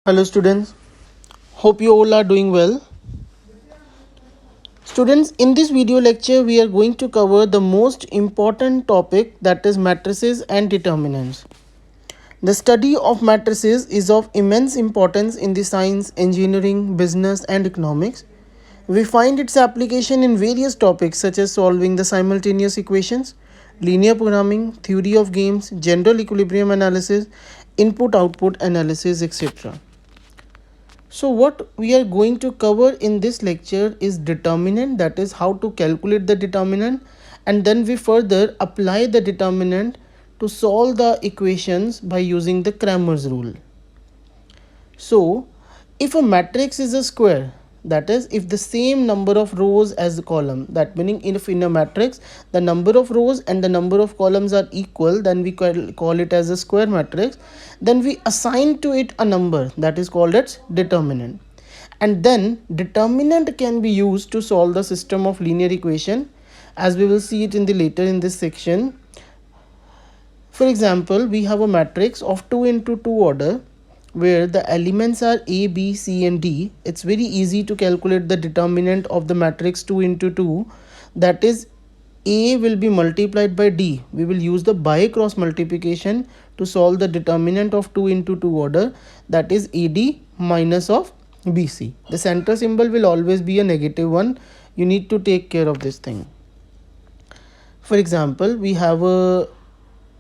Hello students, hope you all are doing well. Students, in this video lecture we are going to cover the most important topic, that is matrices and determinants. The study of matrices is of immense importance in the science, engineering, business and economics. We find its application in various topics such as solving the simultaneous equations, linear programming, theory of games, general equilibrium analysis, input-output analysis, etc. So what we are going to cover in this lecture is determinant, that is how to calculate the determinant, and then we further apply the determinant to solve the equations by using the Cramer's rule. So if a matrix is a square, that is if the same number of rows as the column, that meaning if in a matrix the number of rows and the number of columns are equal, then we call it as a square matrix. Then we assign to it a number, that is called its determinant, and then determinant can be used to solve the system of linear equation, as we will see it in the later in this section. For example, we have a matrix of 2 into 2 order where the elements are A, B, C and D. It's very easy to calculate the determinant of the matrix 2 into 2. That is, A will be multiplied by D. We will use the by cross multiplication to solve the determinant of 2 into 2 order, that is AD minus of BC. The center symbol will always be a negative one. You need to take care of this thing. For example, we have a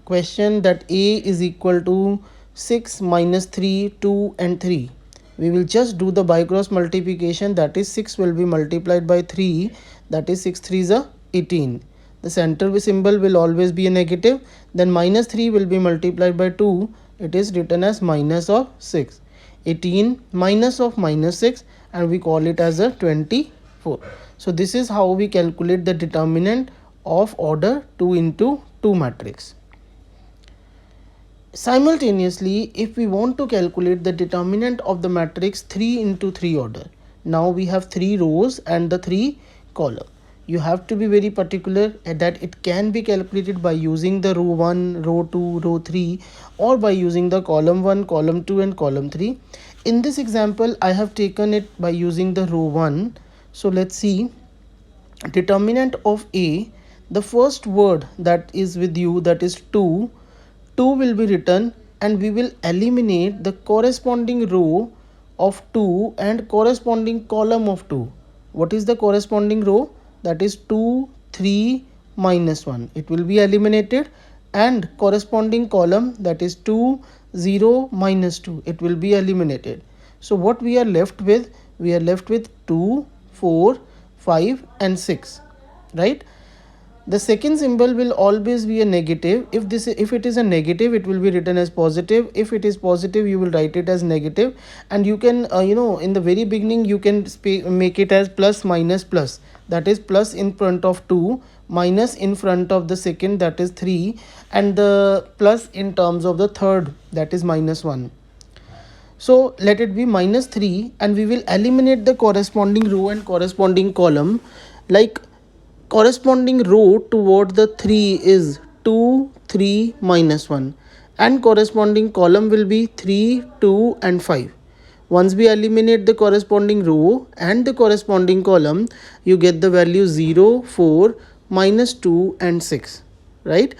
question that A is equal to 6 minus 3, 2 and 3. We will just do the by cross multiplication, that is 6 will be multiplied by 3, that is 6 3 is a 18. The center symbol will always be a negative. Then minus 3 will be multiplied by 2, it is written as minus of 6. 18 minus of minus 6, and we call it as a 24. So this is how we calculate the determinant of order 2 into 2 matrix. Simultaneously, if we want to calculate the determinant of the matrix 3 into 3 order, now we have 3 rows and the 3 column. You have to be very particular that it can be calculated by using the row 1, row 2, row 3, or by using the column 1, column 2 and column 3. In this example, I have taken it by using the row 1. So let's see, determinant of A, the first word that is with you, that is 2. 2 will be written, and we will eliminate the corresponding row of 2 and corresponding column of 2. What is the corresponding row? That is 2, 3, minus 1. It will be eliminated, and corresponding column, that is 2, 0, minus 2. It will be eliminated. So what we are left with? We are left with 2, 4, 5 and 6, right? The second symbol will always be a negative. If it is a negative, it will be written as positive. If it is positive, you will write it as negative. And you can in the very beginning you can make it as plus minus plus, that is plus in front of 2, minus in front of the second, that is 3, and the plus in terms of the third, that is minus 1. So let it be minus 3, and we will eliminate the corresponding row and corresponding column. Like corresponding row toward the 3 is 2, 3, minus 1, and corresponding column will be 3, 2 and 5. Once we eliminate the corresponding row and the corresponding column, you get the value 0, 4, minus 2 and 6, right?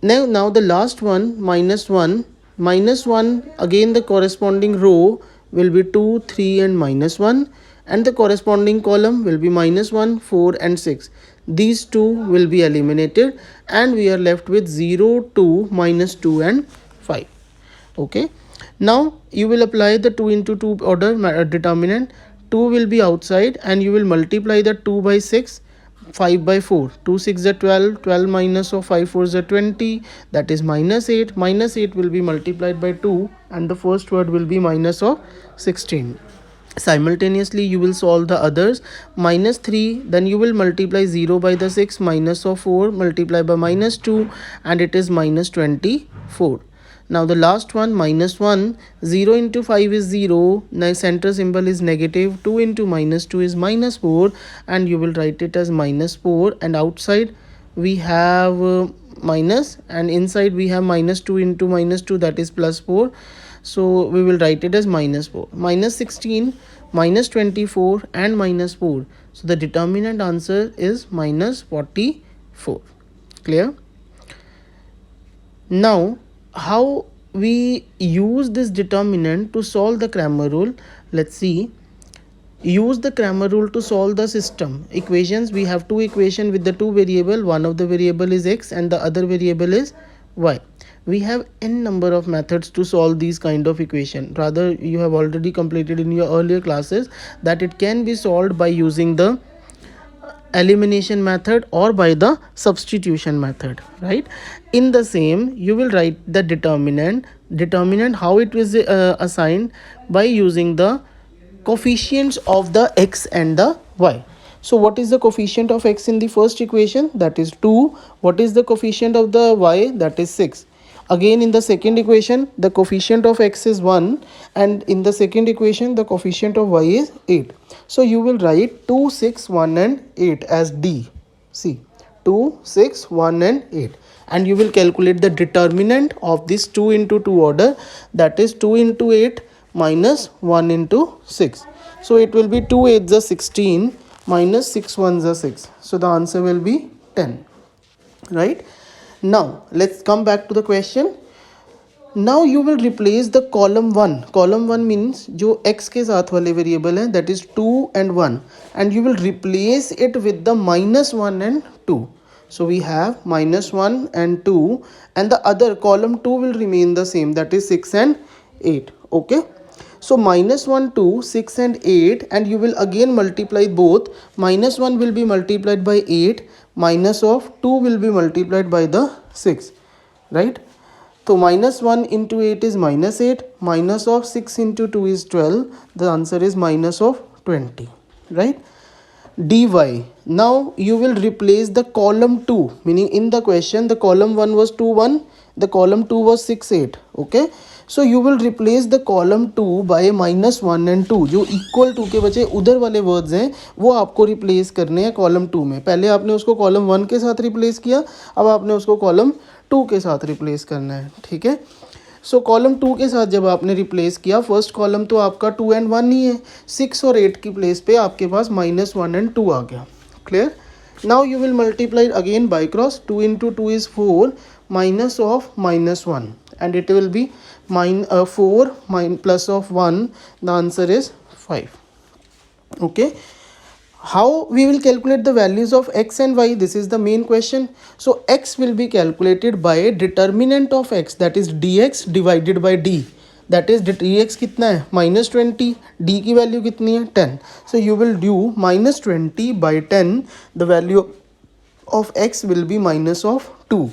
Now the last one, minus 1. Minus 1, again the corresponding row will be 2, 3 and minus 1, and the corresponding column will be minus 1, 4 and 6. These two will be eliminated, and we are left with 0, 2, minus 2 and 5. Okay. Now you will apply the 2 into 2 order determinant. 2 will be outside, and you will multiply the 2 by 6, 5 by 4. 2 6 is 12, 12 minus of 5 4 is 20, that is minus 8. Minus 8 will be multiplied by 2, and the first word will be minus of 16. Simultaneously you will solve the others. Minus 3, then you will multiply 0 by the 6, minus of 4 multiply by minus 2, and it is minus 24. Now the last one, minus 1, 0 into 5 is 0, now center symbol is negative, 2 into minus 2 is minus 4, and you will write it as minus 4, and outside we have minus, and inside we have minus 2 into minus 2, that is plus 4. So we will write it as minus 4. Minus 16, minus 24 and minus 4. So the determinant answer is minus 44. Clear? Now, how we use this determinant to solve the Cramer rule? Let's see. Use the Cramer rule to solve the system equations. We have two equations with the two variable. One of the variable is x and the other variable is y. We have n number of methods to solve these kind of equation. Rather, you have already completed in your earlier classes that it can be solved by using the elimination method or by the substitution method, right? In the same, you will write the determinant how it was assigned by using the coefficients of the x and the y. So what is the coefficient of x in the first equation? That is 2. What is the coefficient of the y? That is 6. Again, in the second equation, the coefficient of x is 1, and in the second equation, the coefficient of y is 8. So you will write 2, 6, 1 and 8 as D. See, 2, 6, 1 and 8. And you will calculate the determinant of this 2 into 2 order, that is 2 into 8 minus 1 into 6. So it will be 2 8s are 16 minus 6 1s are 6. So the answer will be 10. Right? Now let's come back to the question. Now you will replace the column 1. Column 1 means जो x के साथ वाले variable है, that is 2 and 1, and you will replace it with the minus 1 and 2. So we have minus 1 and 2, and the other column 2 will remain the same, that is 6 and 8. Okay. So minus 1, 2, 6 and 8, and you will again multiply both. Minus 1 will be multiplied by 8, minus of 2 will be multiplied by the 6, right? So minus 1 into 8 is minus 8, minus of 6 into 2 is 12. The answer is minus of 20, right? dy. Now you will replace the column 2, meaning in the question the column 1 was 2 1, the column 2 was 6 8. Okay, so you will replace the column 2 by minus 1 and 2. जो equal to के बचे उधर वाले words हैं वो आपको replace करने हैं column 2 में. पहले आपने उसको column 1 के साथ replace किया, अब आपने उसको column 2 के साथ replace करना है. ठीक है. सो कॉलम 2 के साथ जब आपने रिप्लेस किया, फर्स्ट कॉलम तो आपका 2 and 1 ही है, 6 और 8 की प्लेस पे आपके पास minus 1 and 2 आ गया. Clear. Now you will multiply again by cross. 2 into 2 is 4, minus of minus 1, and it will be 4 plus of 1. The answer is 5. Okay. How we will calculate the values of x and y? This is the main question. So x will be calculated by determinant of x, that is dx divided by d. That is dx कितना है? minus 20. d की value कितनी है? 10. So you will do minus 20 by 10. The value of x will be minus of 2.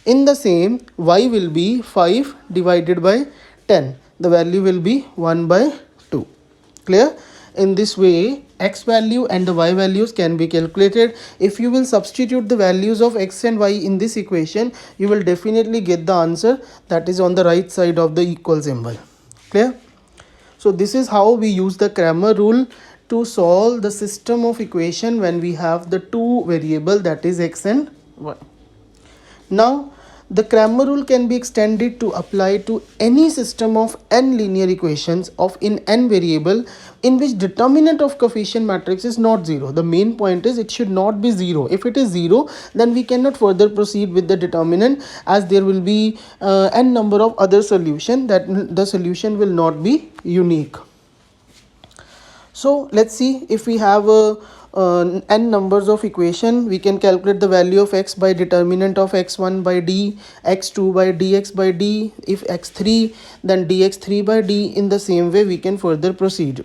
In the same, y will be 5 divided by 10. The value will be 1 by 2. Clear? In this way, x value and the y values can be calculated. If you will substitute the values of x and y in this equation, you will definitely get the answer that is on the right side of the equal symbol. Clear? So this is how we use the Cramer rule to solve the system of equation when we have the two variable, that is x and y. Now the Cramer rule can be extended to apply to any system of n linear equations of in n variable in which determinant of coefficient matrix is not 0. The main point is it should not be 0. If it is 0, then we cannot further proceed with the determinant, as there will be n number of other solution, that the solution will not be unique. So let's see, if we have n numbers of equation, we can calculate the value of x by determinant of x1 by d, x2 by dx by d. If x3, then dx3 by d. In the same way we can further proceed.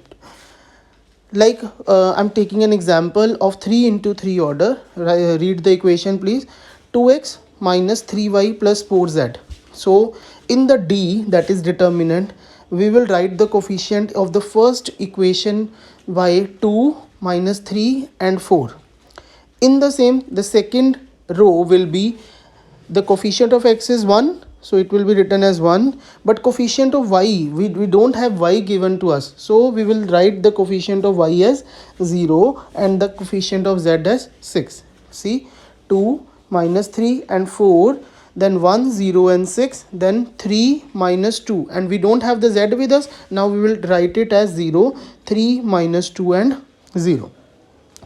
Like I'm taking an example of 3 into 3 order. Read the equation please. 2x minus 3y plus 4z. So in the d, that is determinant, we will write the coefficient of the first equation by 2, minus 3 and 4. In the same, the second row will be the coefficient of x is 1, so it will be written as 1, but coefficient of y, we don't have y given to us, so we will write the coefficient of y as 0 and the coefficient of z as 6. See, 2, minus 3 and 4, then 1, 0 and 6, then 3 minus 2, and we don't have the z with us. Now we will write it as 0, 3 minus 2 and 0.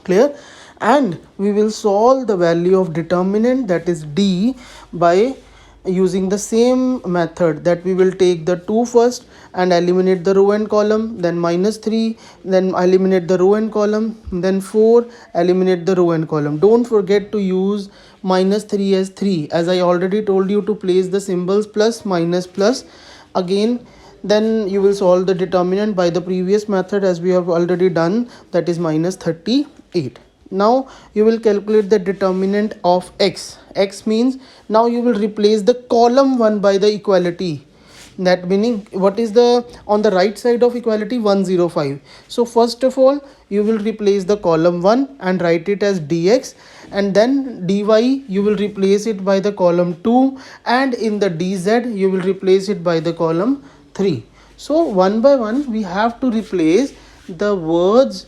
Clear? And we will solve the value of determinant, that is d, by using the same method, that we will take the 2 first and eliminate the row and column, then minus 3, then eliminate the row and column, then 4, eliminate the row and column. Don't forget to use minus 3 as 3, as I already told you to place the symbols plus, minus, plus again. Then you will solve the determinant by the previous method as we have already done, that is minus 38. Now you will calculate the determinant of x. X means now you will replace the column 1 by the equality. That meaning, what is the on the right side of equality? 105. So first of all you will replace the column 1 and write it as dx, and then dy you will replace it by the column 2, and in the dz you will replace it by the column 3. So one by one we have to replace the words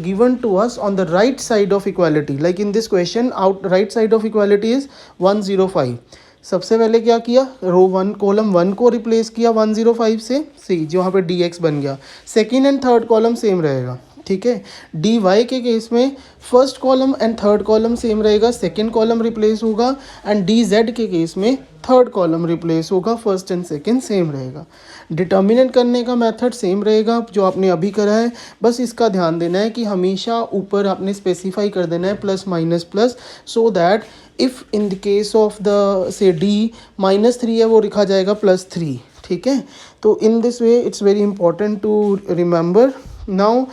given to us on the right side of equality. Like in this question, right side of equality is 105. सबसे पहले क्या किया, रो 1 column 1 को replace किया 105 से, सी जो यहाँ पे dx बन गया. Second and third column same रहेगा, ठीक है. dy के केस में first column and third column same रहेगा, सेकेंड कॉलम रिप्लेस होगा, एंड dz के केस में थर्ड कॉलम रिप्लेस होगा, फर्स्ट एंड सेकेंड सेम रहेगा. डिटर्मिनेंट करने का मेथड सेम रहेगा जो आपने अभी करा है, बस इसका ध्यान देना है कि हमेशा ऊपर आपने स्पेसिफाई कर देना है plus minus plus, so that if in the case of the से डी -3 है वो लिखा जाएगा +3, ठीक है. तो in this way it's very important to remember. Now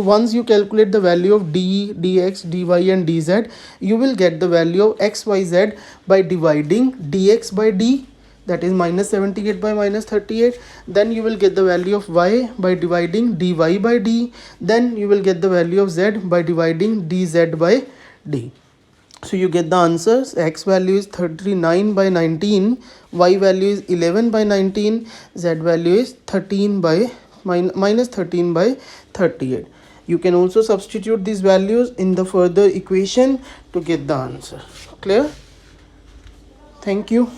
once you calculate the value of d, dx, dy and dz, you will get the value of x, y, z by dividing dx by d, that is -78 by -38. Then you will get the value of y by dividing dy by d. Then you will get the value of z by dividing dz by d. So you get the answers. X value is 39 by 19, y value is 11 by 19, z value is 13 by minus 13 by 38. You can also substitute these values in the further equation to get the answer. Clear? Thank you.